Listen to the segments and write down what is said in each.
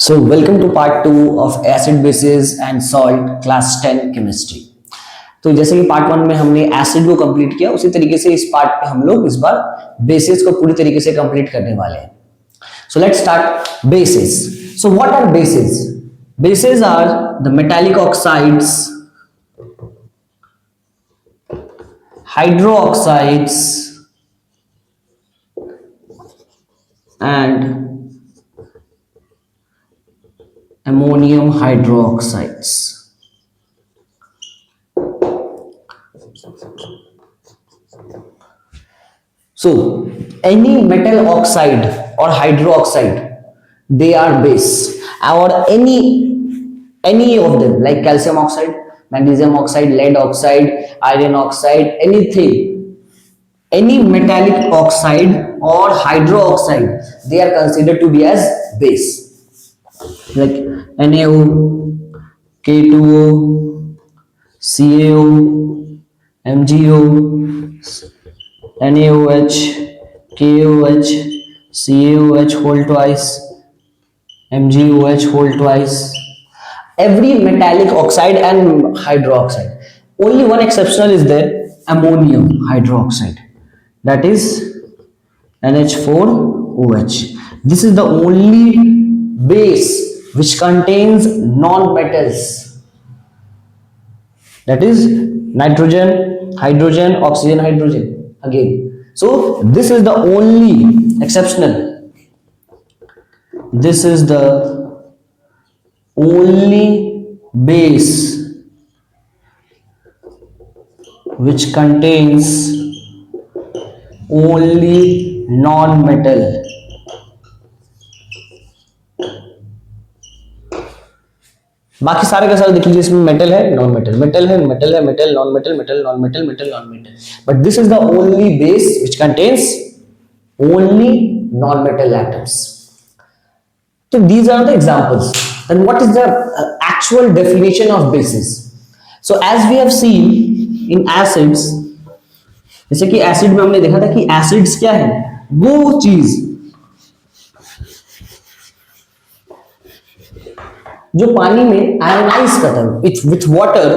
So welcome to part 2 of acid bases and salt class 10 chemistry। तो जैसे कि part 1 में हमने एसिड को कंप्लीट किया, उसी तरीके से इस पार्ट पे हम लोग इस बार बेसिस को पूरी तरीके से कंप्लीट करने वाले हैं। So let's start bases. So what are bases? Bases are the metallic oxides, hydroxides and ammonium hydroxides। So any metal oxide or hydroxide, they are base, or any of them like calcium oxide, magnesium oxide, lead oxide, iron oxide, anything, any metallic oxide or hydroxide, they are considered to be as base, like NaO, K2O, CaO, MgO, NaOH, KOH, CaOH whole twice, MgOH whole twice, every metallic oxide and hydroxide. Only one exception is there, ammonium hydroxide, that is NH4OH. This is the only base which contains non-metals, that is nitrogen, hydrogen, oxygen, hydrogen again. So this is the only exceptional, this is the only base which contains only non-metal। बाकी सारे का सारे देख लीजिए, इसमें metal है, non metal, metal है, metal है, metal, non metal, metal, non metal, metal, non metal, but this is the only base which contains only non metal atoms. तो these are the examples. Then what is the actual definition of bases? So as we have seen in acids, जैसे कि acid में हमने देखा था कि acids क्या है, वो चीज जो पानी में आयोनाइज करता है with water,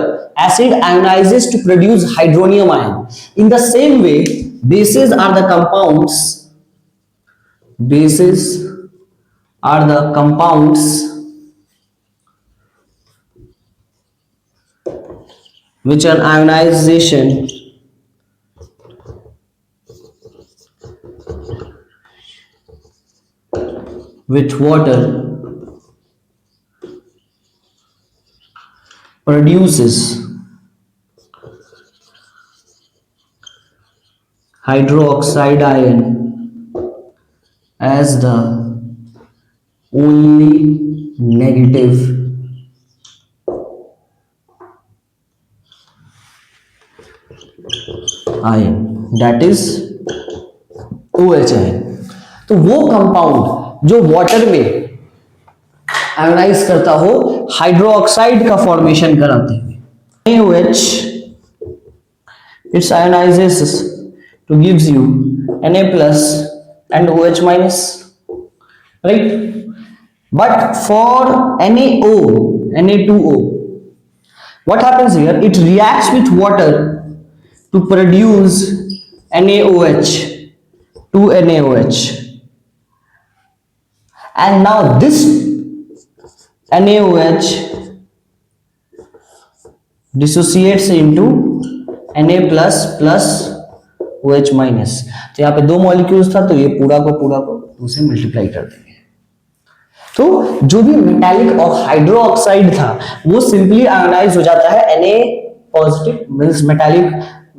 acid ionizes to produce hydronium ion. In the same way bases are the compounds, bases are the compounds which are ionization with water produces hydroxide ion as the only negative ion, that is OH ion। तो वो compound जो water में ionize करता हो, hydroxide का formation कराते हैं। NaOH, it ionizes to gives you Na plus and OH minus, right? But for NaO, Na2O, what happens here? It reacts with water to produce NaOH, 2NaOH, and now this NaOH dissociates into Na plus plus OH minus। तो यहाँ पे दो molecules था, तो ये पूरा को 2 से मल्टीप्लाई कर देंगे। तो जो भी मेटालिक और हाइड्रोक्साइड था वो सिंपली आयोनाइज हो जाता है Na positive, means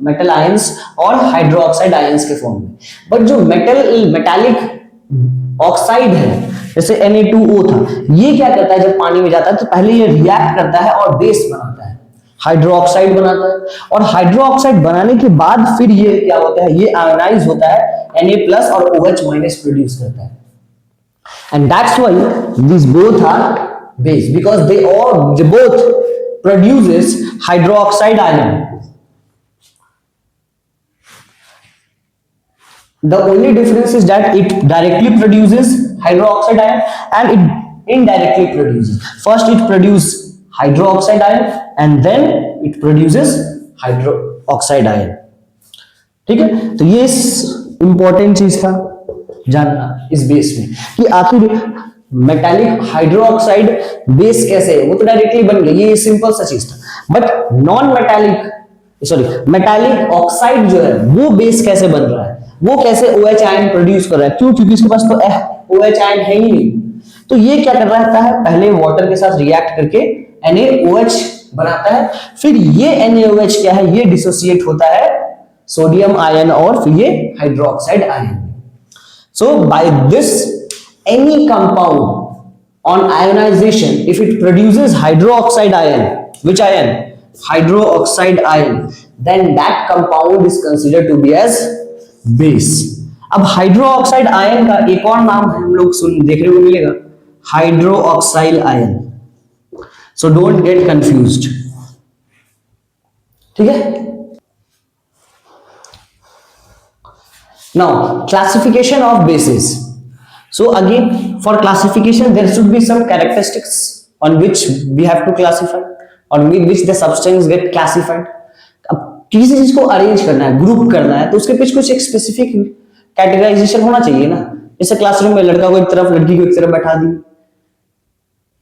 metal ions और हाइड्रोक्साइड आयंस के फॉर्म में। बट जो मेटालिक ऑक्साइड है, जैसे Na2O था, ये क्या करता है, जब पानी में जाता है तो पहले ये रिएक्ट करता है और बेस बनाता है, हाइड्रोक्साइड बनाता है, और हाइड्रोक्साइड बनाने के बाद फिर ये क्या होता है, ये आयोनाइज होता है, Na प्लस और OH माइनस प्रोड्यूस करता है। And that's why these both are base, because they both produces hydroxide ion। The only difference is that it directly produces hydroxide ion and it indirectly produces. First it produces hydroxide ion and then it produces hydroxide ion. ठीक है, तो ये important चीज था जानना इस base में कि आखिर मेटालिक हाइड्रोक्साइड बेस कैसे है। वो तो डायरेक्टली बन गया, ये सिंपल सा चीज था। But non metallic sorry metallic oxide जो है वो बेस कैसे बन रहा है, वो कैसे OH आयन प्रोड्यूस कर रहा है, क्यों? क्योंकि इसके पास तो OH आयन है ही नहीं। तो ये क्या कर रहा है, पहले वाटर के साथ रिएक्ट करके NaOH बनाता है, फिर ये NaOH क्या है, ये डिसोसिएट होता है सोडियम आयन और फिर ये hydroxide ion. So by this any compound on ionization, if it produces hydroxide ion, which ion? Hydroxide ion, then that compound is considered to be as base. अब hydroxide ion का एक और नाम हम लोग देखने को मिलेगा, hydroxyl ion. So don't get confused, ठीक है। Now classification of bases. So again for classification there should be some characteristics on which we have to classify, on which the substance get classified. अब किसी चीज को arrange करना है, group करना है, तो उसके पीछे कुछ एक स्पेसिफिक कैटेगराइजेशन होना चाहिए ना। जैसे क्लासरूम में लड़का को एक तरफ लड़की को एक तरफ बैठा दी,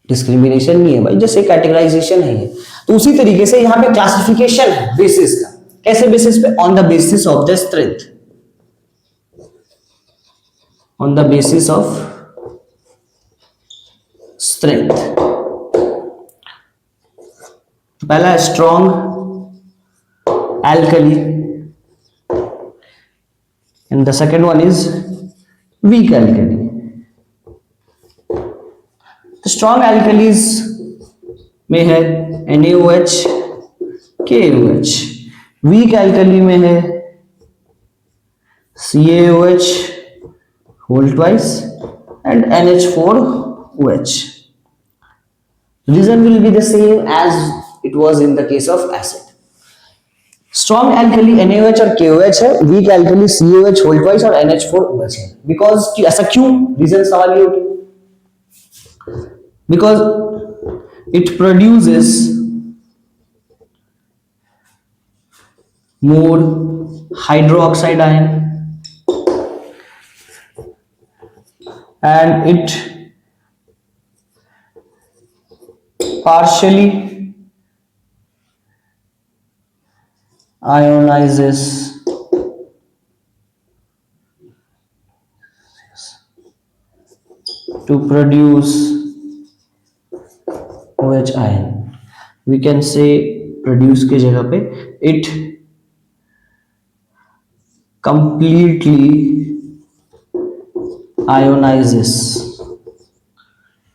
डिस्क्रिमिनेशन नहीं है भाई, जैसे कैटेगराइजेशन है। तो उसी तरीके से यहाँ पे क्लासिफिकेशन है बेसिस का। कैसे बेसिस पे? On the basis of the strength, on the basis of strength. तो पहला है strong alkali and the second one is weak alkali. तो strong alkalis में है NaOH KOH, weak alkali में है CaOH whole twice and NH4OH. Reason will be the same as it was in the case of acid. Strong alkali NaOH और KOH है, weak alkali CaOH whole twice और NH4OH है। Because ऐसा क्यों? Reason सवाल ये उठे, because it produces more hydroxide ion and it partially ionizes to produce OH ion. We can say produce के जगह पे it completely आयोनाइजेस,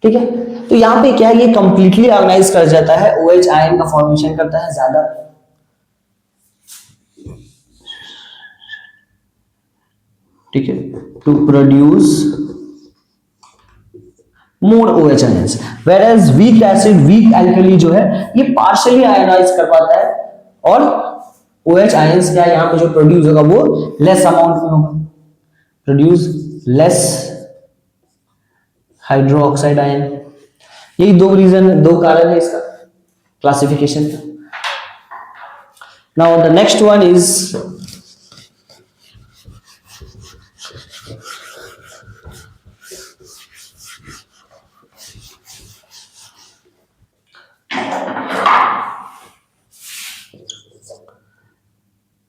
ठीक है। तो यहां पे क्या है, ये कंप्लीटली आयोनाइज कर जाता है, OH आयन का फॉर्मेशन करता है ज्यादा, ठीक है, to produce more OH ions. Whereas weak acid weak alkali जो है ये पार्शियली आयोनाइज कर पाता है और OH आयंस क्या यहां पे जो प्रोड्यूस होगा वो लेस अमाउंट में होगा, प्रोड्यूस लेस हाइड्रोक्साइड आयन। यही दो कारण है इसका क्लासिफिकेशन का। Now the next one is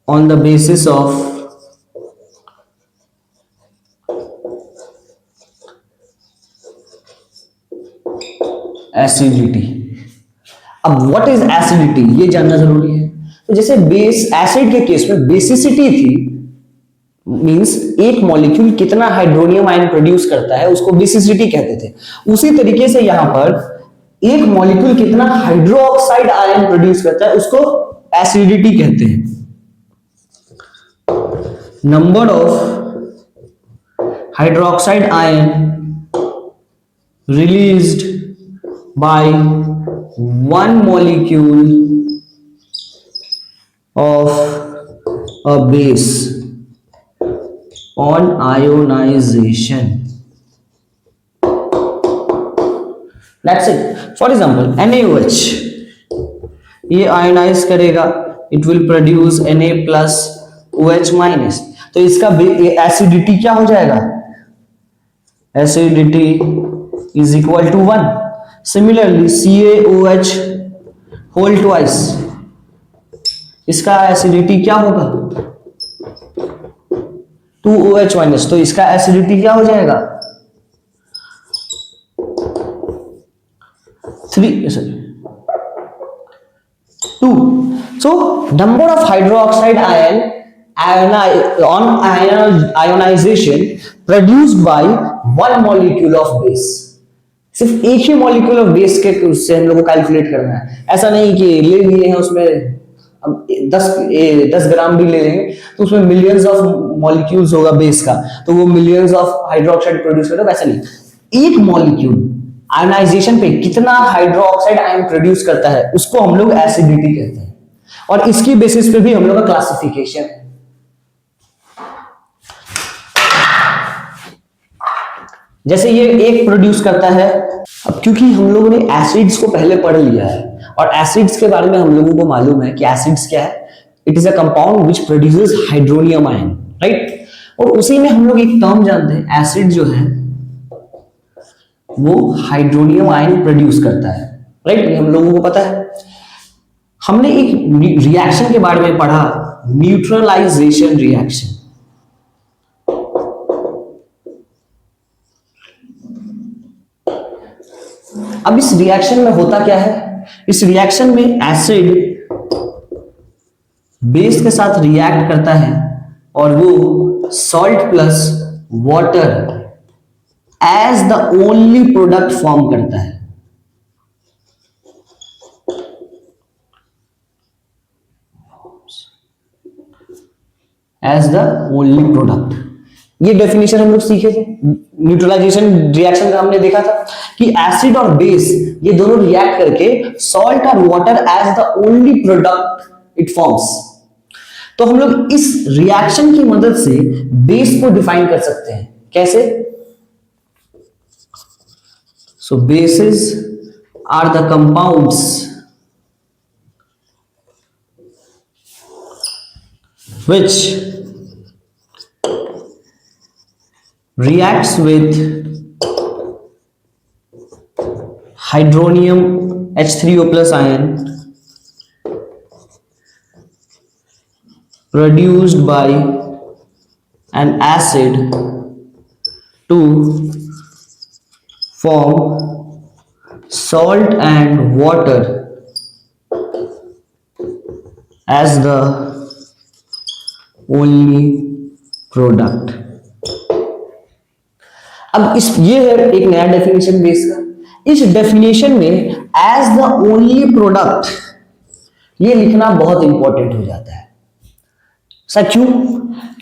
on the basis of acidity. अब व्हाट इज एसिडिटी ये जानना जरूरी है। तो जैसे बेस एसिड के केस में बेसिसिटी थी, मींस एक मॉलिक्यूल कितना हाइड्रोनियम आयन प्रोड्यूस करता है उसको बेसिसिटी कहते थे। उसी तरीके से यहां पर एक मॉलिक्यूल कितना हाइड्रोक्साइड आयन प्रोड्यूस करता है उसको एसिडिटी कहते हैं। Number of hydroxide ion released by one molecule of a base on ionization that's it. For example NaOH, ये आयोनाइज करेगा, it will produce Na plus OH minus, तो इसका एसिडिटी क्या हो जाएगा, acidity is equal to 1। Similarly CaOH whole twice, इसका acidity क्या होगा 2OH माइनस, तो इसका एसिडिटी क्या हो जाएगा 2। So number of hydroxide on ionization produced by one molecule of base, सिर्फ एक ही मॉलिक्यूल ऑफ बेस के उससे हम लोग को कैलकुलेट करना है। ऐसा नहीं कि ले लिए हैं उसमें अब 10 ग्राम भी ले लेंगे तो उसमें मिलियंस ऑफ मॉलिक्यूल्स होगा बेस का, तो वो मिलियंस ऑफ हाइड्रोक्साइड प्रोड्यूस करेगा, वैसा नहीं। एक मॉलिक्यूल आयनाइजेशन पे कितना हाइड्रोक्साइड आयन प्रोड्यूस करता है उसको हम लोग एसिडिटी कहते हैं, और इसकी बेसिस पे भी हम लोग का क्लासिफिकेशन है। जैसे ये एक प्रोड्यूस करता है, अब क्योंकि हम लोगों ने एसिड्स को पहले पढ़ लिया है और एसिड्स के बारे में हम लोगों को मालूम है कि एसिड्स क्या है, it is a compound which produces hydronium ion, right. और उसी में हम लोग एक टर्म जानते हैं, एसिड जो है वो हाइड्रोनियम आयन प्रोड्यूस करता है, राइट, ये हम लोगों को पता है। हमने एक रिएक्शन के बारे में पढ़ा, न्यूट्रलाइजेशन रिएक्शन। अब इस रिएक्शन में होता क्या है, इस रिएक्शन में एसिड बेस के साथ रिएक्ट करता है और वो salt plus water as the only product form करता है। एज द ओनली प्रोडक्ट, ये डेफिनेशन हम लोग सीखे थे न्यूट्रलाइजेशन रिएक्शन का। हमने देखा था कि एसिड और बेस ये दोनों रिएक्ट करके सॉल्ट और water as the only product it forms. तो हम लोग इस रिएक्शन की मदद से बेस को डिफाइन कर सकते हैं, कैसे? So bases are the compounds which reacts with hydronium H3O plus ion produced by an acid to form salt and water as the only product। अब इस ये है एक नया डेफिनेशन बेस का। इस डेफिनेशन में एज द ओनली प्रोडक्ट ये लिखना बहुत इंपॉर्टेंट हो जाता है। सर क्यों?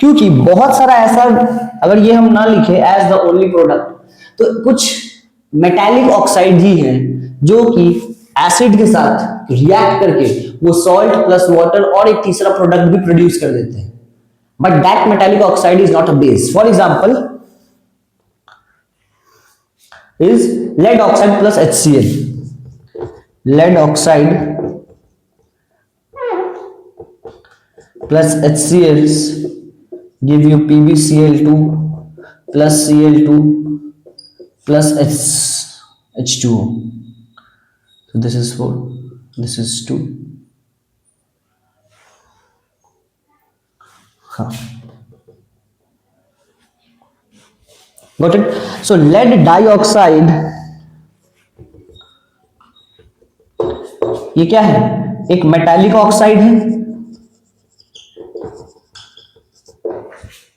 क्योंकि बहुत सारा ऐसा, अगर ये हम ना लिखे एज द ओनली प्रोडक्ट तो कुछ मेटालिक ऑक्साइड ही हैं जो कि एसिड के साथ रिएक्ट करके वो सॉल्ट प्लस वाटर और एक तीसरा प्रोडक्ट भी प्रोड्यूस कर देते हैं, but that metallic oxide is not a base। For example is lead oxide plus HCl। lead oxide plus HCl give you PbCl2 plus Cl2 plus H2O। so this is 4, this is 2। Got it? So lead dioxide ये क्या है? एक metallic oxide है,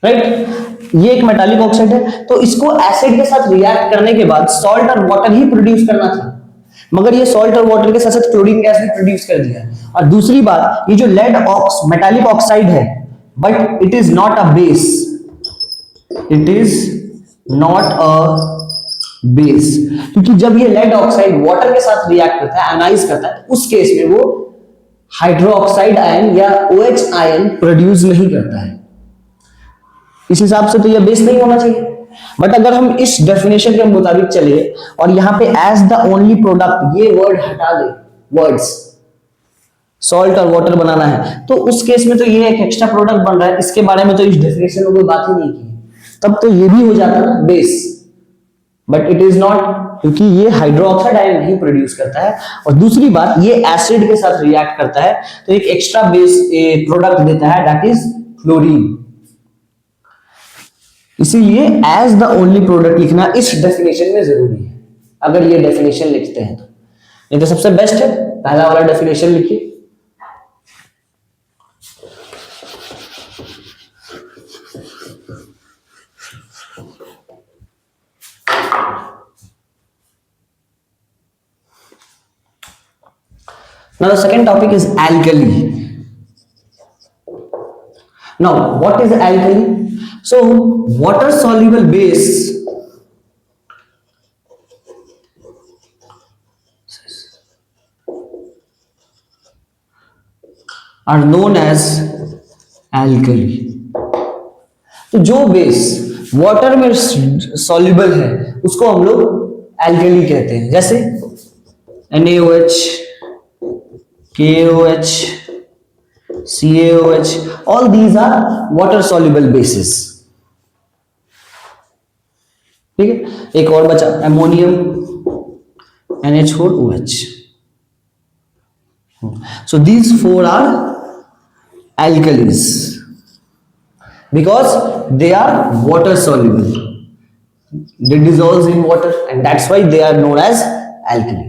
right. ये एक metallic oxide है, तो इसको एसिड के साथ रिएक्ट करने के बाद सॉल्ट और वाटर ही प्रोड्यूस करना था, मगर ये सॉल्ट और वाटर के साथ साथ क्लोरीन गैस भी प्रोड्यूस कर दिया। और दूसरी बात, ये जो लेड मेटालिक ऑक्साइड है, but it is not a base, it is not a base, क्योंकि जब ये लेड ऑक्साइड वाटर के साथ रिएक्ट करता है, आयनाइज करता है, उस केस में वो हाइड्रोक्साइड आयन या OH आयन प्रोड्यूस नहीं करता है। इस हिसाब से तो ये बेस नहीं होना चाहिए। बट अगर हम इस डेफिनेशन के मुताबिक चले और यहाँ पे एज द ओनली प्रोडक्ट ये वर्ड हटा दे, वर्ड्स सॉल्ट और वाटर बनाना है, तो उस केस में तो ये एक एक्स्ट्रा प्रोडक्ट बन रहा है, इसके बारे में तो इस डेफिनेशन में कोई बात ही नहीं की, तब तो ये भी हो जाता ना base, but it is not, क्योंकि ये हाइड्रोक्साइड आयन नहीं प्रोड्यूस करता है। और दूसरी बात, ये एसिड के साथ रिएक्ट करता है तो एक एक्स्ट्रा बेस प्रोडक्ट देता है, दैट इज क्लोरीन। इसीलिए एज द ओनली प्रोडक्ट लिखना इस डेफिनेशन में जरूरी है, अगर ये डेफिनेशन लिखते हैं तो। ये तो सबसे बेस्ट है, पहला वाला डेफिनेशन लिखिए। Now the second topic is alkali. Now what is alkali? So water soluble base are known as alkali. तो जो बेस वाटर में सॉल्युबल है उसको हम लोग एल्कली कहते हैं, जैसे NaOH, KOH, CaOH, all these are water soluble bases. ठीक है, एक और बचा ammonium NH4OH. So these four are alkalis because they are water soluble. They dissolve in water and that's why they are known as alkali.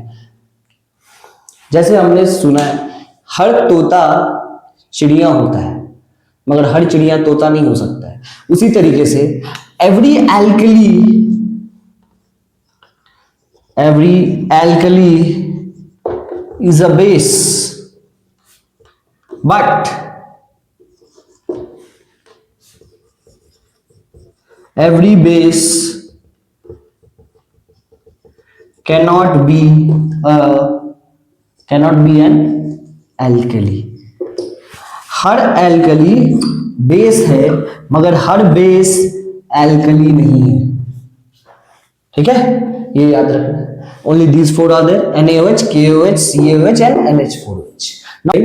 जैसे हमने सुना है हर तोता चिड़िया होता है मगर हर चिड़िया तोता नहीं हो सकता है, उसी तरीके से every alkali is a base, but every base cannot be an alkali. Her alkali base है मगर हर बेस एल्कली नहीं है, ठीक है, ये याद रखना। Only these four are there, NaOH, KOH, CaOH and NH4OH. Now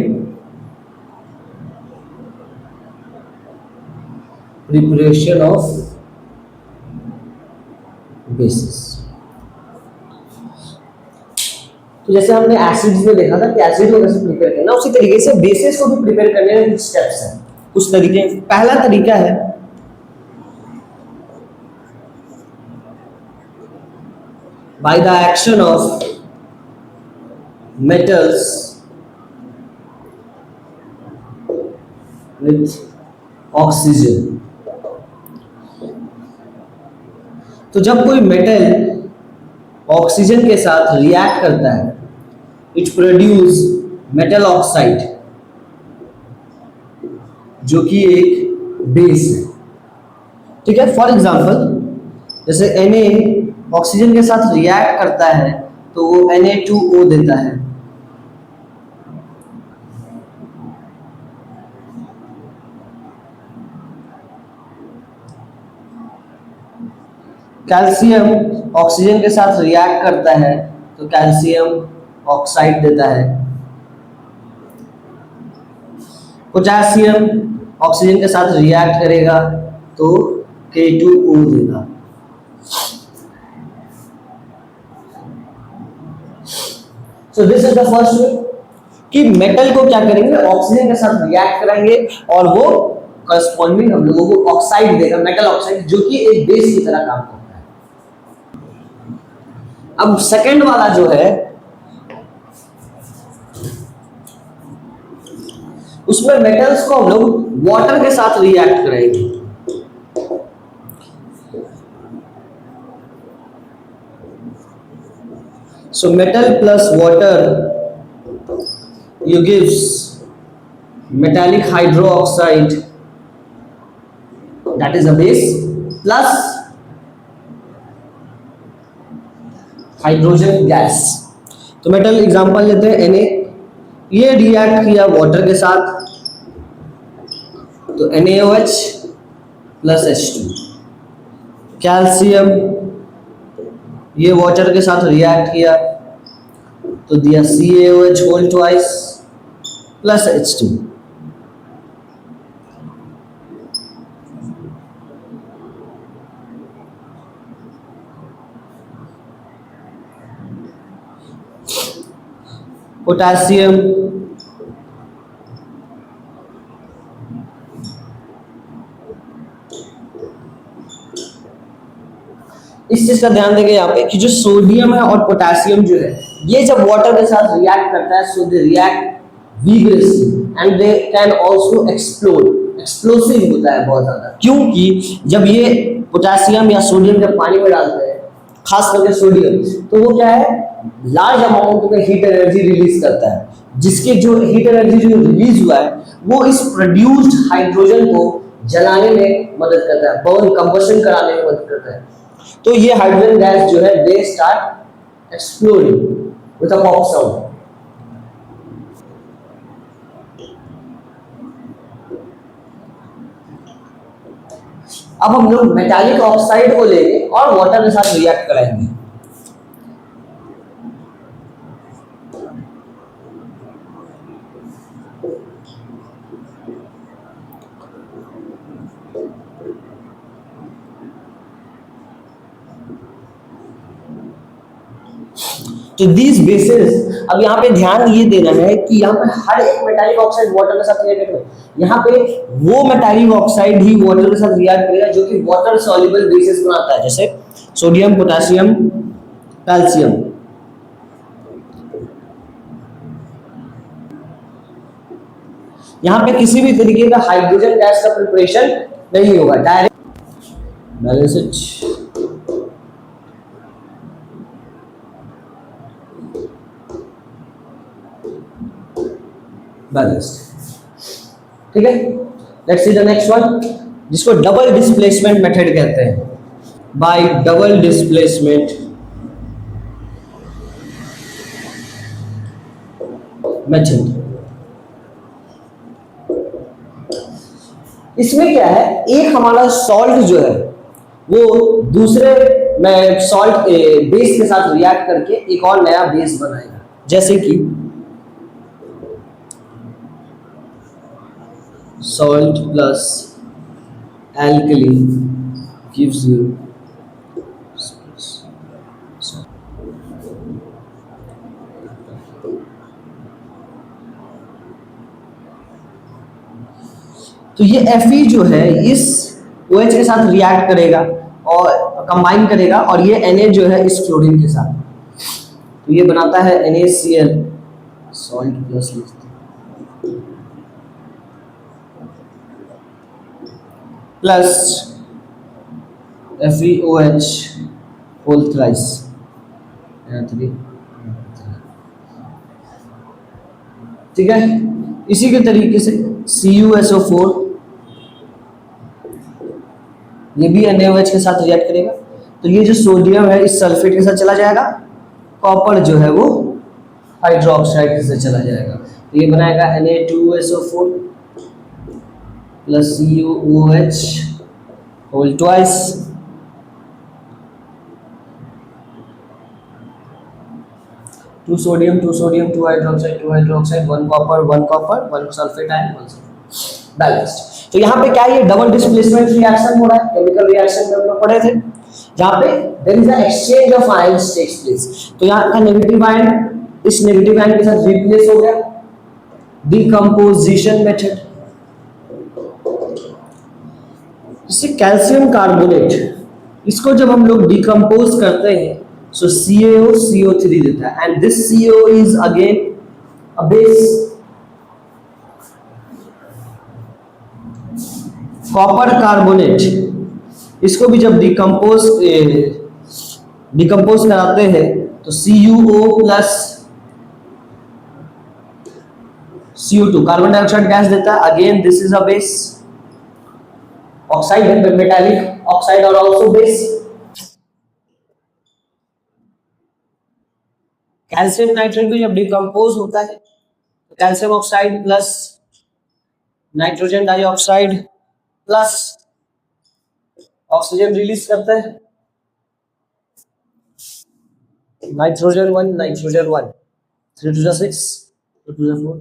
preparation of bases. तो जैसे हमने एसिड्स में देखा था कि एसिड को कैसे प्रिपेयर करना, उसी तरीके से बेसिस को भी प्रिपेयर करने में कुछ स्टेप्स हैं, कुछ तरीके। पहला तरीका है by the action of metals with oxygen. तो जब कोई मेटल ऑक्सीजन के साथ रिएक्ट करता है, इट प्रोड्यूस मेटल ऑक्साइड जो कि एक बेस है, ठीक है। फॉर एग्जांपल जैसे Na ऑक्सीजन के साथ रिएक्ट करता है तो वो Na2O देता है, कैल्शियम ऑक्सीजन के साथ रिएक्ट करता है तो कैल्शियम ऑक्साइड देता है, पोटेशियम ऑक्सीजन के साथ रिएक्ट करेगा तो K2O देगा। So this is the first way कि मेटल को क्या करेंगे, ऑक्सीजन के साथ रिएक्ट करेंगे और वो करस्पॉन्डिंग हम लोगों को ऑक्साइड देगा, मेटल ऑक्साइड, जो कि एक बेस की तरह काम करता है। अब सेकंड वाला जो है उसमें मेटल्स को हम लोग वाटर के साथ रिएक्ट करेंगे। So metal plus water you gives metallic hydroxide, that is a base, plus hydrogen gas. तो मेटल एग्जांपल लेते हैं Na, ये रिएक्ट किया वाटर के साथ तो NaOH plus H2, कैल्शियम ये वाटर के साथ रिएक्ट किया तो दिया CaOH whole twice plus H2। Potassium इस चीज का ध्यान देंगे यहाँ पे कि जो सोडियम है और पोटेशियम जो है ये जब वाटर के साथ रिएक्ट करता है so they react vigorously and they can also explode. Explosive होता है बहुत ज्यादा, क्योंकि जब ये पोटेशियम या सोडियम जब पानी में डालते हैं खास करके सोडियम तो वो क्या है लार्ज अमाउंट में हीट एनर्जी रिलीज करता है, जिसके जो हीट एनर्जी जो रिलीज हुआ है वो इस प्रोड्यूस्ड हाइड्रोजन को जलाने में मदद करता है, बर्न कंबशन कराने में मदद करता है। तो ये हाइड्रोजन गैस जो है they start exploding with a pop sound. अब हम लोग मेटालिक ऑक्साइड को लेंगे और वाटर के साथ रिएक्ट कराएंगे। तो दीज बेसिस, अब यहाँ पे ध्यान ये देना है कि यहाँ पे हर एक मेटालिक ऑक्साइड वाटर के साथ रिएक्ट करेगा, यहाँ पे वो मेटालिक ऑक्साइड ही वाटर के साथ रिएक्ट करेगा जो कि वाटर सॉल्युबल बेसिस बनाता है, जैसे सोडियम, पोटेशियम, कैल्शियम। यहाँ पे किसी भी तरीके का हाइड्रोजन गैस का प्रिपरेशन नहीं होगा, डायरेक्ट बैलेंस इट। बैलेंस्ड। ठीक है, let's see the next one जिसको डबल डिस्प्लेसमेंट मेथड कहते हैं। बाय डबल डिस्प्लेसमेंट मेथड, इसमें क्या है एक हमारा सॉल्ट जो है वो दूसरे में सॉल्ट बेस के साथ रिएक्ट करके एक और नया बेस बनाएगा, जैसे कि salt plus alkali gives you तो ये Fe जो है इस OH के साथ रिएक्ट करेगा और कंबाइन करेगा और ये Na जो है इस क्लोरीन के साथ, तो ये बनाता है NaCl salt plus plus FeOH whole thrice. ठीक है, इसी के तरीके से CuSO4 ये भी NaOH के साथ रिएक्ट करेगा, तो ये जो सोडियम है इस सल्फेट के साथ चला जाएगा, कॉपर जो है वो हाइड्रोक्साइड के साथ चला जाएगा, तो ये बनाएगा Na2SO4 plus CuOH whole twice. Two sodium two hydroxide one copper one sulphate ion one sulphate, balanced. तो यहाँ पे क्या ये डबल डिस्प्लेसमेंट रिएक्शन हो रहा है, केमिकल रिएक्शन में हम लोग पढ़े थे जहाँ पे there is a exchange of ions takes place, तो यहाँ का नेगेटिव आयन इस नेगेटिव आयन के साथ रिप्लेस हो गया, डिकम्पोजिशन मेथड। जैसे कैल्शियम कार्बोनेट, इसको जब हम लोग डिकम्पोज करते हैं सो CaO CO3 देता है and this CO is again a base. Copper carbonate, इसको भी जब डिकम्पोज कराते हैं तो CuO plus CO2 carbon dioxide gas देता है, again this is a base. Oxide है, मेटालिक ऑक्साइड और आल्सो बेस। कैल्शियम नाइट्रेट भी जब डिकम्पोज होता है तो calcium oxide plus nitrogen dioxide plus oxygen release करता है, nitrogen 1, nitrogen 1, 3 to the 6, 2 to the 4.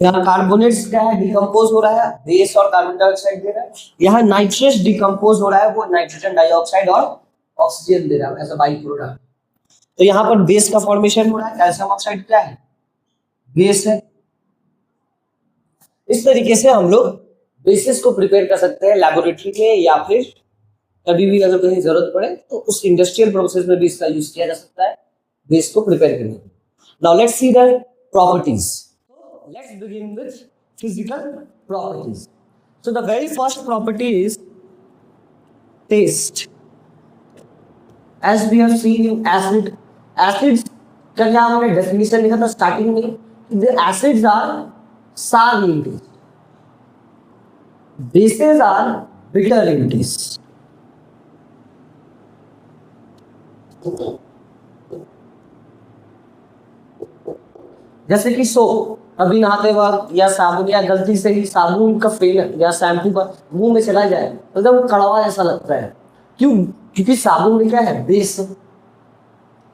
यहाँ कार्बोनेट्स क्या है, डिकम्पोज हो रहा है, बेस और कार्बन डाइऑक्साइड दे रहा है। यहाँ नाइट्रस डिकम्पोज हो रहा है, वो नाइट्रोजन डाइऑक्साइड और ऑक्सीजन दे रहा है एज अ बाई प्रोडक्ट। तो यहाँ पर बेस का फॉर्मेशन हो रहा है, कैल्शियम ऑक्साइड क्या है, बेस है। इस तरीके से हम लोग बेसिस को प्रिपेयर कर सकते हैं लेबोरेटरी में, या फिर कभी भी अगर कहीं जरूरत पड़े तो उस इंडस्ट्रियल प्रोसेस में भी इसका यूज किया जा सकता है बेस को प्रिपेयर करने के लिए। Now let's see the properties. Let's begin with physical properties. So the very first property is taste. As we have seen in acid, acids का क्या हमने डेफिनेशन लिखा था स्टार्टिंग में, the acids are sour in taste, bases are bitter in taste. जैसे कि soap, अभी नहाते वक्त या साबुन, या गलती से ही साबुन का फेल या शैम्पू पर मुंह में चला जाए तो एकदम कड़वा ऐसा लगता है। क्यों? क्योंकि साबुन में क्या है, बेस है,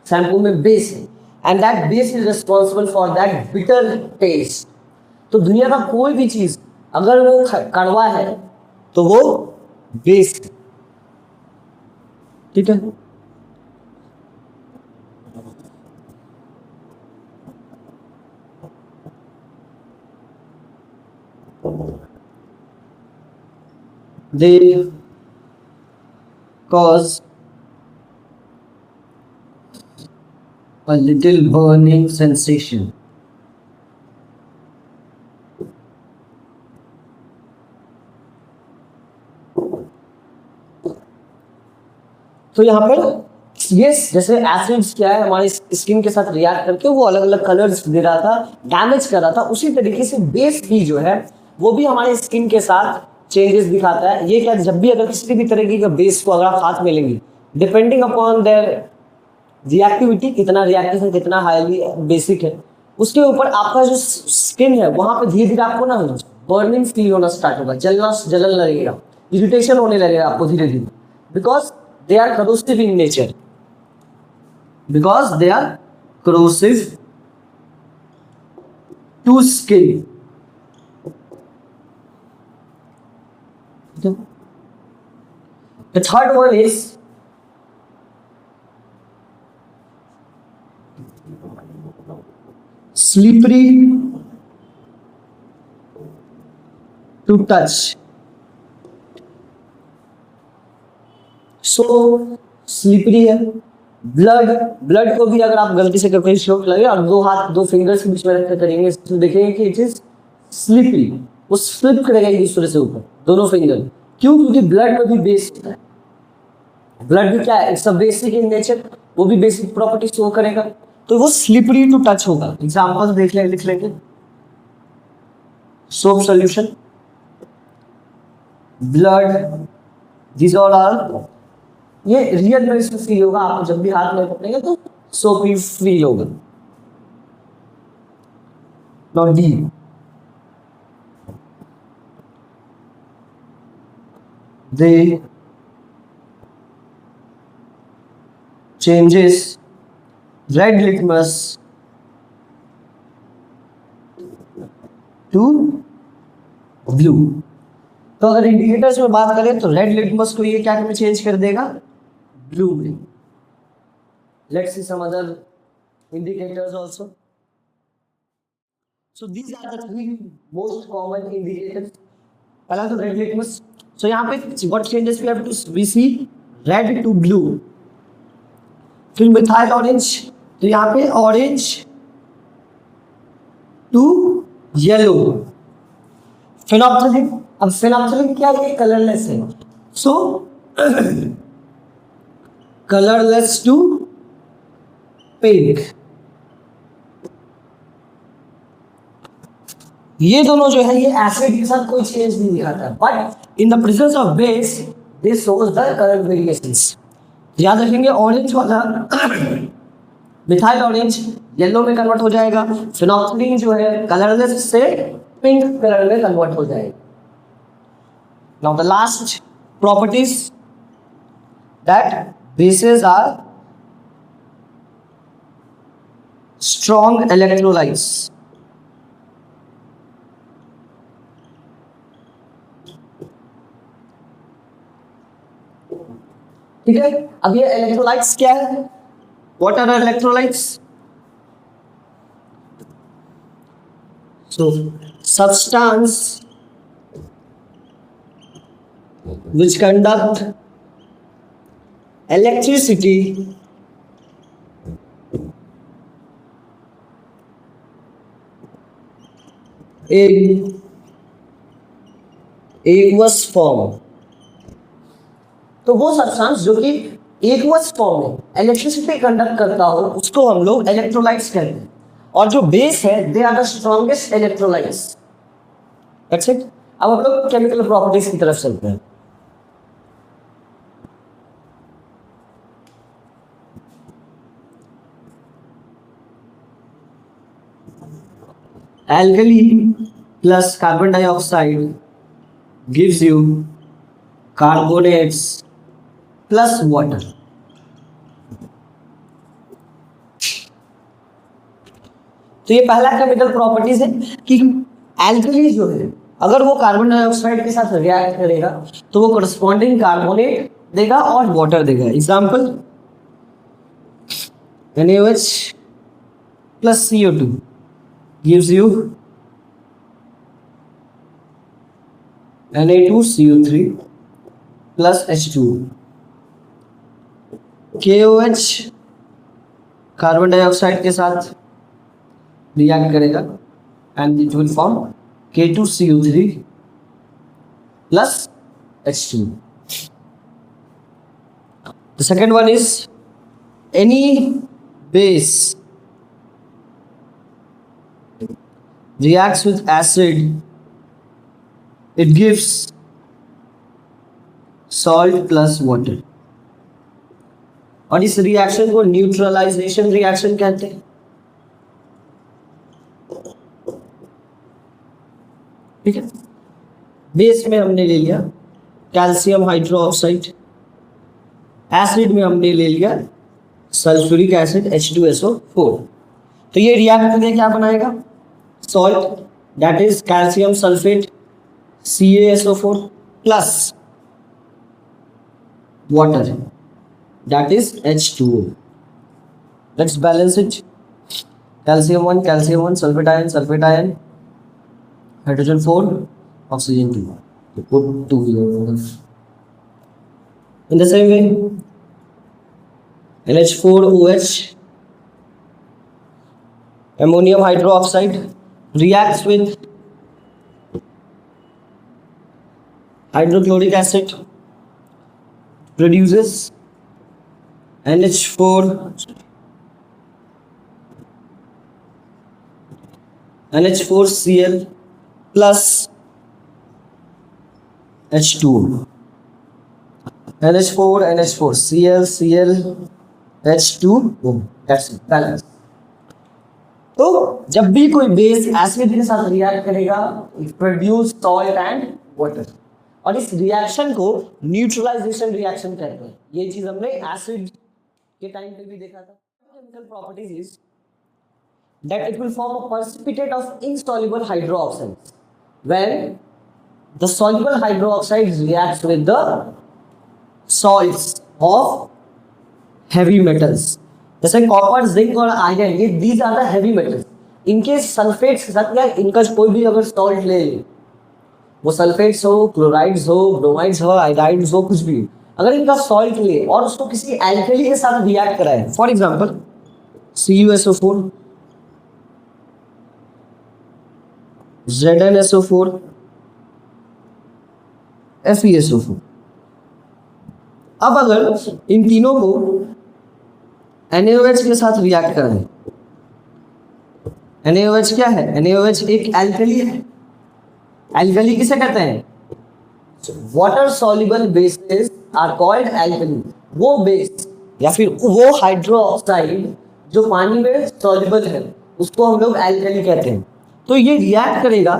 शैम्पू में बेस है, and that base is responsible for that bitter taste. तो दुनिया का कोई भी चीज अगर वो कड़वा है तो वो बेस, ठीक है। They cause a little burning sensation. तो यहाँ पर ये जैसे एसिड्स क्या है हमारी स्किन के साथ रिएक्ट करके वो अलग अलग कलर्स दे रहा था, डैमेज कर रहा था, उसी तरीके से बेस भी जो है वो भी हमारे स्किन के साथ चेंजेस दिखाता है। ये क्या, जब भी अगर किसी भी तरीके का बेस को अगर आप हाथ में लेंगे, डिपेंडिंग अपॉन देयर रिएक्टिविटी, कितना रिएक्टिव है, कितना हाईली बेसिक है, उसके ऊपर आपका जो स्किन है वहां पे धीरे धीरे आपको ना बर्निंग फील होना स्टार्ट होगा, जलन लगेगा, इरिटेशन होने लगेगा आपको धीरे धीरे, because they are corrosive in nature, because they are corrosive to skin. The third one is slippery to touch. So slippery है। ब्लड को भी अगर आप गलती से कहीं शॉक लगे और दो फिंगर्स के बीच में रखकर करेंगे तो देखेंगे कि इट इज स्लिपरी, वो स्लिप करेगा एक दूसरे से ऊपर दोनों फिंगर। क्यों? क्योंकि ब्लड में भी बेस है, ब्लड भी क्या है, it's a basic in nature, वो भी बेसिक प्रॉपर्टी शो करेगा, तो वो स्लिपरी टू टच होगा। एग्जांपल लिख लेंगे, soap solution, blood, this all are, ये रियल में इसमें फील होगा आपको, जब भी हाथ में पकड़ेंगे तो सोपी फील होगा। Not D, they changes red litmus to blue. तो अगर इंडिकेटर्स में बात करें तो रेड लिटमस को ये क्या में चेंज कर देगा, ब्लू में। Let's see some other indicators also. So these are the three most common indicators. पहला तो रेड लिटमस। So यहाँ पे what changes we have to we see red to blue. फिर मिथाइल ऑरेंज, तो यहाँ पे ऑरेंज टू येलो। फेनोप्थलीन, अब फेनोप्थलीन क्या है, कलरलेस है, सो कलरलेस टू पिंक। ये दोनों जो है ये एसिड के साथ कोई चेंज नहीं दिखाता, but in the presence of base this shows the colour variations. याद रखेंगे ऑरेंज वाला मिथाइल ऑरेंज येलो में कन्वर्ट हो जाएगा, फिनोक्सिडीन जो है कलरलेस से पिंक कलर में कन्वर्ट हो जाएगा। Now the last properties that bases are strong electrolytes. ठीक है, अब ये इलेक्ट्रोलाइट्स क्या है? What are electrolytes? So substance which conduct electricity in aqueous form। तो वो सब्सटेंस जो कि एक्वस फॉर्म में इलेक्ट्रिसिटी कंडक्ट करता हो उसको हम लोग इलेक्ट्रोलाइट्स कहते हैं, और जो बेस है they are the strongest electrolytes. That's it. अब हम लोग केमिकल प्रॉपर्टीज की तरफ चलते हैं। Alkali plus carbon dioxide gives you carbonates plus water। तो ये पहला केमिकल प्रॉपर्टीज है कि एल्कली जो है अगर वो कार्बन डाइऑक्साइड के साथ रिएक्ट करेगा तो वो करस्पॉन्डिंग कार्बोनेट देगा और वाटर देगा। Example NaOH plus CO2 gives you Na2CO3 plus H2। KOH carbon dioxide के साथ रिएक्ट करेगा and it will form K2CO3 plus H2। The second one is any base reacts with acid, it gives salt plus water। और इस reaction को neutralisation reaction कहते हैं। ठीक है, बेस में हमने ले लिया कैल्शियम हाइड्रोक्साइड, एसिड में हमने ले लिया सल्फ्यूरिक एसिड H2SO4। तो ये रिएक्ट करके क्या बनाएगा? Salt that is calcium sulphate CaSO4 plus water that is H2O। Let's balance it. Calcium 1 sulphate ion hydrogen 4 oxygen 2। तो put 2 here। In the same way NH4OH ammonium hydroxide reacts with hydrochloric acid, produces NH4Cl plus H2O। NH4Cl H2O, that's it, balance। तो जब भी कोई base acid के साथ react करेगा it produce salt and water, और इस रिएक्शन को न्यूट्रलाइजेशन रिएक्शन कहते हैं। ये चीज हमने एसिड के टाइम पे भी देखा था। Chemical properties is that it will form a precipitate of insoluble hydroxides when the soluble hydroxide reacts with the salts of heavy metals जैसे कॉपर, जिंक और आयरन। ये these are the heavy metals. इनके sulphates के साथ या इनका कोई भी अगर सॉल्ट ले, वो सल्फेट्स हो, क्लोराइड्स हो, ब्रोमाइड्स हो, आयोडाइड्स हो, कुछ भी, अगर इनका सॉल्ट ले और उसको किसी एल्कली के साथ रिएक्ट कराए, for example CuSO4 ZnSO4 FeSO4। अब अगर इन तीनों को NaOH के साथ रिएक्ट करें, NaOH क्या है? NaOH एक एल्कली है एल्कली किसे कहते हैं? Water soluble bases are called alkali. वो बेस या फिर वो हाइड्रो ऑक्साइड जो पानी में सॉल्युबल है उसको हम लोग एल्कली कहते हैं। तो ये रिएक्ट करेगा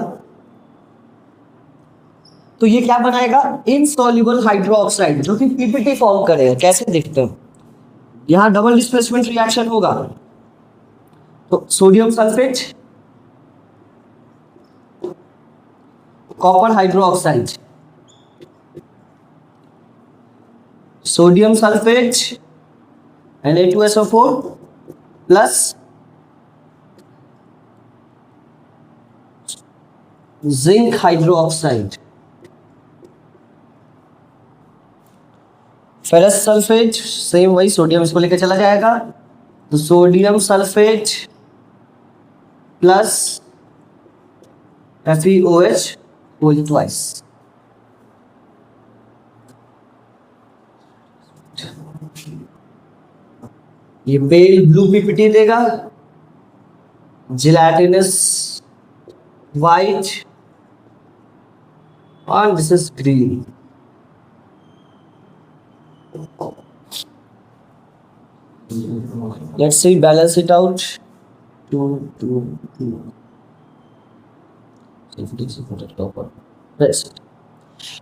तो ये क्या बनाएगा? इनसॉल्युबल हाइड्रो ऑक्साइड जो कि पीपीटी फॉर्म करेगा। कैसे देखते हैं? यहां डबल डिस्प्लेसमेंट रिएक्शन होगा तो sodium sulphate copper hydroxide, sodium sulphate Na2SO4 plus zinc hydroxide, ferrous sulphate same वही सोडियम इसको लेकर चला जाएगा तो sodium sulphate plus FeOH whole twice. ये पेल ब्लू पीपीटी देगा, जिलेटिनस वाइट और this is green. Let's see, balance it out. 2, 2, 2.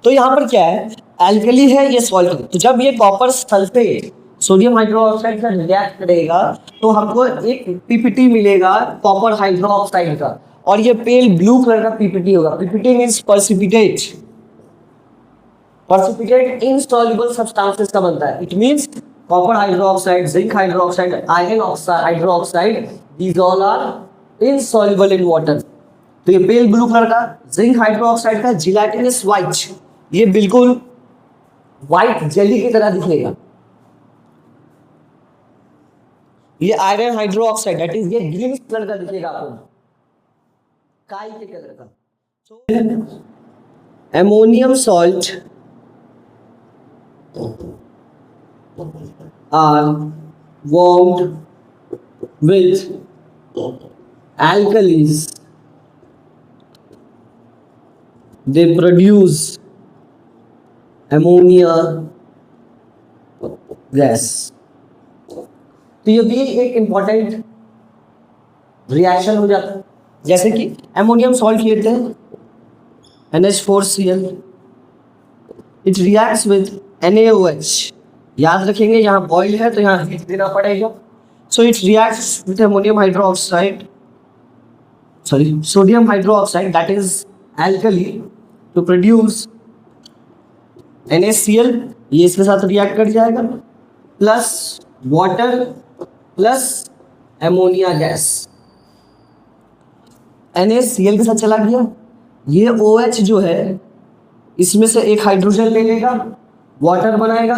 तो यहाँ पर क्या है? एल्कली है, ये सॉल्ट है। तो जब ये कॉपर सल्फेट सोडियम हाइड्रोक्साइड का रिएक्ट करेगा तो हमको एक पीपीटी मिलेगा कॉपर हाइड्रोक्साइड का और ये पेल ब्लू कलर का पीपीटी होगा। PPT means precipitate. Precipitate insoluble substances का बनता है। It means copper hydroxide, zinc hydroxide, iron oxide hydroxide, these all are insoluble in water. तो ये पेल ब्लू कलर का जिंक हाइड्रोक्साइड का जिलेटिनस वाइट, ये बिल्कुल व्हाइट जेली की तरह दिखेगा। ये आयरन हाइड्रोक्साइड दैट इज ये ग्रीन कलर का दिखेगा आपको, काई के कलर का। तो ammonium salt are warmed with alkalis, they produce ammonia gas। तो ये भी एक इंपॉर्टेंट रिएक्शन हो जाता है। जैसे कि अमोनियम सॉल्ट लेते हैं NH4Cl, it reacts with NaOH। याद रखेंगे यहाँ बॉइल है तो यहाँ हीट देना पड़ेगा। So it reacts with ammonium hydroxide, sorry sodium hydroxide that is alkali to produce NaCl। ये इसके साथ रिएक्ट कर जाएगा plus water plus ammonia gas. NaCl के साथ चला गया, ये OH जो है इसमें से एक हाइड्रोजन ले लेगा, वाटर बनाएगा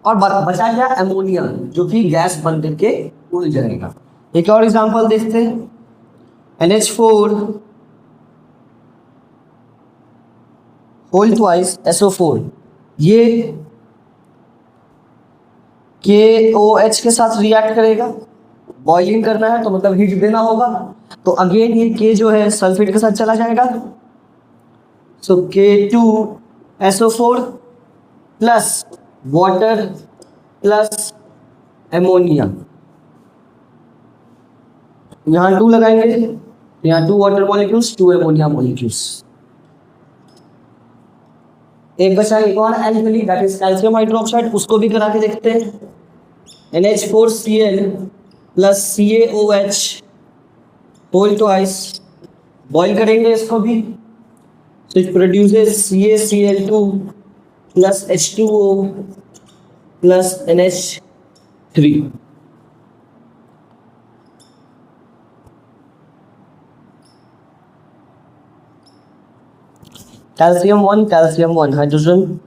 और बचा गया एमोनिया जो कि गैस बन करके उड़ जाएगा। एक और एग्जांपल देखते हैं NH4 होल ट्वाइस SO4, ये KOH के साथ रिएक्ट करेगा। बॉइलिंग करना है तो मतलब हीट देना होगा तो अगेन ये K जो है सल्फेट के साथ चला जाएगा। सो K2SO4 plus water plus ammonia, यहाँ 2 लगाएंगे, यहाँ 2 वाटर मॉलिक्यूल्स 2 एमोनिया मॉलिक्यूल्स। एक बचा एक और alkali that is calcium hydroxide, उसको भी करा के देखते हैं। NH4Cl plus CaOH whole twice, boil करेंगे इसको भी तो it produces CaCl2 plus H2O plus NH3। calcium 1 hydrogen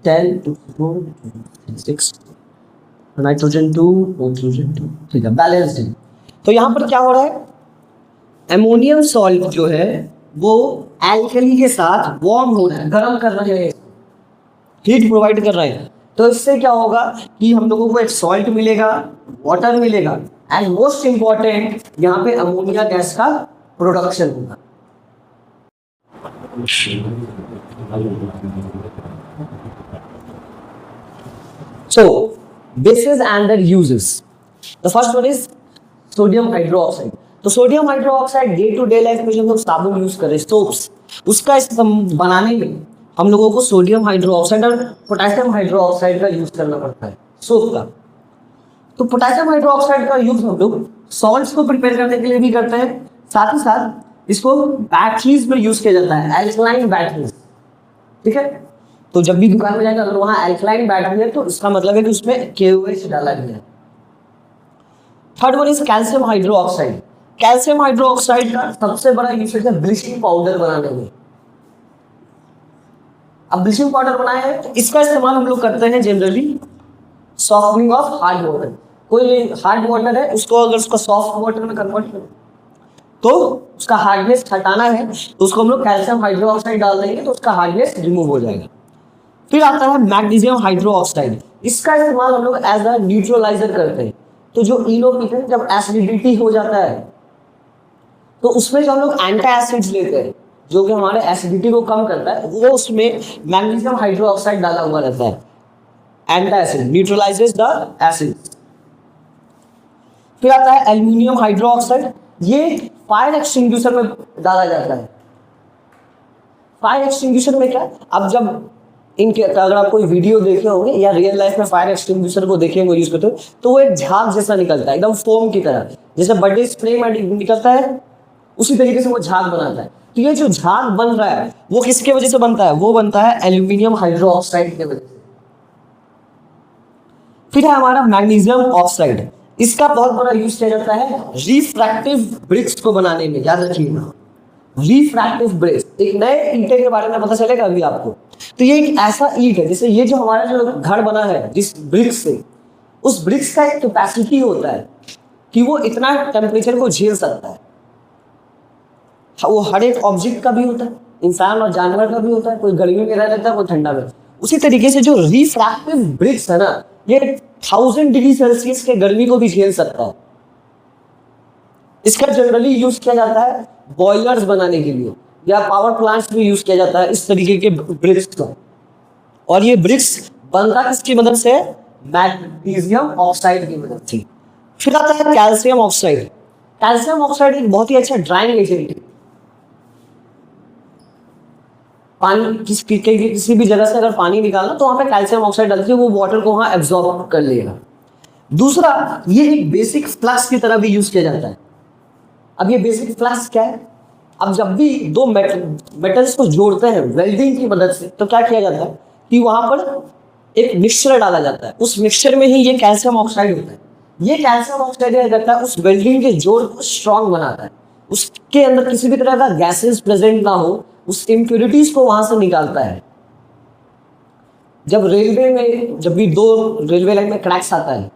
10 to 4 6 nitrogen 2 oxygen 2, ठीक है बैलेंस्ड है। तो यहाँ पर क्या हो रहा है? अमोनियम सॉल्ट जो है वो एल्कली के साथ वार्म हो रहा है, गर्म कर रहे हैं, हीट प्रोवाइड कर रहे हैं। तो इससे क्या होगा कि हम लोगों को एक सॉल्ट मिलेगा, वाटर मिलेगा एंड मोस्ट इंपॉर्टेंट यहाँ पे अमोनिया गैस का प्रोडक्शन होगा। So, bases and their uses. The first one is sodium hydroxide. तो sodium hydroxide day to day life में जब हम लोग साबुन यूज करें, सोप्स, उसका बनाने में हम लोगों को सोडियम हाइड्रोक्साइड और पोटेशियम हाइड्रोक्साइड का यूज करना पड़ता है सोप का। तो पोटेशियम हाइड्रोक्साइड का यूज हम लोग सॉल्ट्स को प्रिपेयर करने के लिए भी करते हैं, साथ ही साथ इसको बैटरीज में यूज किया जाता है, एल्कलाइन बैटरीज। ठीक है, तो जब भी दुकान में जाएगा अगर वहाँ एल्कलाइन बैटरी है तो इसका मतलब है कि उसमें KOH डाला गया है। Third one is calcium hydroxide. Calcium hydroxide का सबसे बड़ा यूसेज है ब्लीचिंग पाउडर बनाने में। अब ब्लीचिंग पाउडर बनाया है तो इसका इस्तेमाल हम लोग करते हैं generally softening of hard water. कोई हार्ड वाटर है उसको अगर उसका सॉफ्ट वाटर में कन्वर्ट करें तो उसका हार्डनेस हटाना है तो उसको हम लोग कैल्शियम हाइड्रोक्साइड डाल देंगे तो उसका हार्डनेस रिमूव हो जाएगा। फिर आता है मैग्नीशियम हाइड्रोक्साइड। इसका इस्तेमाल हम लोग एज अ न्यूट्रलाइजर करते हैं। तो जो इनो पीते हैं जब एसिडिटी हो जाता है तो उसमें जो हम लोग एंटी एसिड्स लेते हैं जो कि हमारे एसिडिटी को कम करता है, वो उसमें मैग्नीशियम हाइड्रोक्साइड डाला हुआ रहता है। Anti acid neutralises the acid. फिर आता है एल्यूमिनियम हाइड्रोक्साइड। ये फायर एक्सटिंग्विशर में डाला जाता है। फायर एक्सटिंग्विशर में क्या, अब जब इनके अगर आप कोई वीडियो देखे होंगे या रियल लाइफ में फायर एक्सटिंग्विशर को देखे होंगे यूज करते हो तो वो एक झाग जैसा निकलता है, एकदम फोम की तरह, जैसे बर्थडे स्प्रे में निकलता है उसी तरीके से वो झाग बनाता है। तो ये जो झाग बन रहा है वो किसके वजह से बनता है, वो बनता है एल्यूमिनियम हाइड्रोक्साइड के वजह से। फिर है हमारा मैग्नीशियम ऑक्साइड। इसका बहुत बड़ा यूज किया जाता है रिफ्रैक्टिव ब्रिक्स को बनाने में। याद रखिएगा, रिफ्रैक्टिव ब्रिक्स, एक नए ईंटे के बारे में पता चलेगा अभी आपको। तो ये एक ऐसा ईंट है जैसे ये जो हमारा जो घर बना है जिस ब्रिक्स से, उस ब्रिक्स का एक कैपेसिटी होता है कि वो इतना टेम्परेचर को झेल सकता है। वो हर एक ऑब्जेक्ट का भी होता है, इंसान और जानवर का भी होता है, कोई गर्मी में रह लेता है कोई ठंडा में। उसी तरीके से जो रिफ्रैक्टिव ब्रिक्स है ना, ये 1000 डिग्री सेल्सियस के गर्मी को भी झेल सकता है। इसका जनरली यूज किया जाता है बॉयलर्स बनाने के लिए या पावर प्लांट्स में यूज किया जाता है इस तरीके के ब्रिक्स का। और ये ब्रिक्स बनता किसकी मदद से, मैग्नीशियम ऑक्साइड की मदद से। फिर आता है कैल्शियम ऑक्साइड। कैल्शियम ऑक्साइड एक बहुत ही अच्छा ड्राइंग एजेंट है। पानी किसी भी जगह से अगर पानी निकालना तो वहां पे कैल्शियम ऑक्साइड डाल के वो वाटर को वहां एब्जॉर्ब कर लेगा। दूसरा, ये एक बेसिक फ्लक्स की तरह भी यूज किया जाता है। अब ये बेसिक फ्लक्स क्या है, अब जब भी दो मेटल्स को जोड़ते हैं वेल्डिंग की मदद से तो क्या किया जाता है कि वहां पर एक मिक्सचर डाला जाता है। उस मिक्सचर में ही ये कैल्शियम ऑक्साइड होता है। ये कैल्शियम ऑक्साइड क्या करता है, उस वेल्डिंग के जोड़ को स्ट्रांग बनाता है। उसके अंदर किसी भी तरह का गैसेस प्रेजेंट ना हो, उस इम्प्योरिटीज को वहां से निकालता है। जब रेलवे में जब भी दो रेलवे लाइन में क्रैक्स आता है,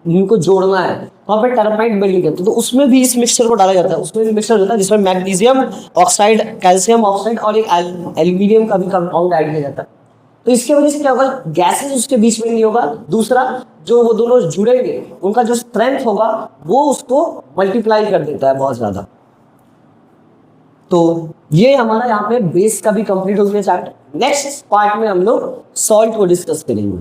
इनको जोड़ना है, वहां पे टर्माइट बेल्डिंग है तो उसमें भी इस मिक्सचर को डाला जाता है। उसमें भी मिक्सचर होता है जिसमें मैग्नीशियम ऑक्साइड, कैल्शियम ऑक्साइड और एक एल्यूमिनियम का भी कंपाउंड ऐड किया जाता है। तो इसके वजह से क्या होगा, गैसेस उसके बीच में नहीं होगा। दूसरा, जो वो दोनों जुड़ेंगे उनका जो स्ट्रेंथ होगा वो उसको मल्टीप्लाई कर देता है बहुत ज्यादा। तो ये हमारा यहाँ पे बेस का भी कंप्लीट हो गया चैप्टर। नेक्स्ट पार्ट में हम लोग सॉल्ट को डिस्कस करेंगे।